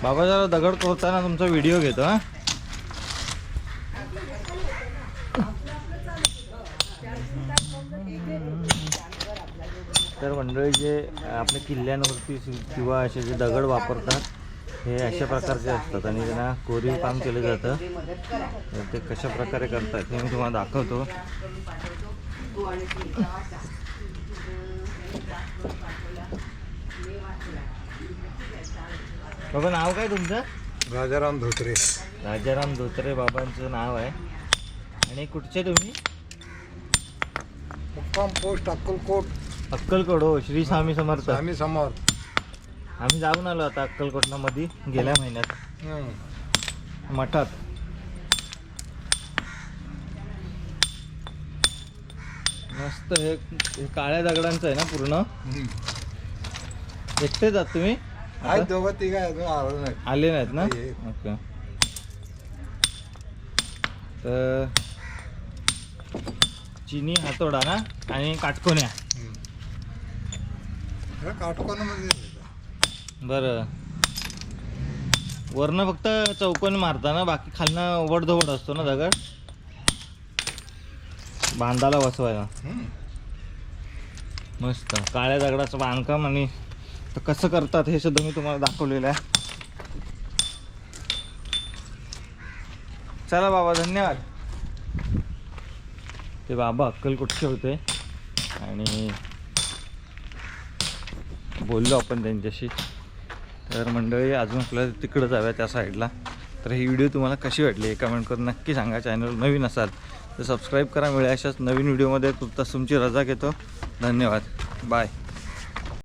बाबा जरा दगड कोरताना तुमचा व्हिडिओ घेतो हा. तर मंडळी जे आपल्या किल्ल्यांवरती किंवा असे जे दगड वापरतात हे अशा प्रकारचे असतात आणि त्यांना कोरीव काम केलं जातं. ते कशा प्रकारे करतात हे मी तुम्हाला दाखवतो. बाबा नाव काय तुमचं? राजाराम धोत्रे. राजाराम धोत्रे बाबांचं नाव आहे. आणि कुठचे तुम्ही? मुक्काम पोस्ट अक्कलकोट. अक्कलकोट. हो, श्री स्वामी समर्थ. स्वामी समर्थ. आम्ही जाऊन आलो आता अक्कलकोटला मध्ये गेल्या महिन्यात मठात. मस्त. हे काळ्या दगडांचं आहे ना पूर्ण. एकटे जात तुम्ही? आहेत दोघं तिघं अजून आलो नाही. आले नाहीत ना? ओके. तर चिनी हातोडा ना आणि काटकोन्या. बरं. वरनं फक्त चौकोनी मारता ना, बाकी खालनं वडधवड असतो ना दगड बांधाला बसवायला. मस्त काळ्या दगडाचं बांधकाम. आणि तर कसं करतात हे सुद्धा मी तुम्हाला दाखवलेलं आहे. चला बाबा, धन्यवाद. ते बाबा अक्कलकोटचे होते आणि बोललो आपण त्यांच्याशी. तर मंडळी अजून आपल्याला तिकडं जाऊया त्या साईडला. तर ही व्हिडिओ तुम्हाला कशी वाटली हे कमेंट करून नक्की सांगा. चॅनल नवीन असाल तर सबस्क्राईब करा. मिळेल अशाच नवीन व्हिडिओमध्ये तुमची रजा घेतो. धन्यवाद. बाय.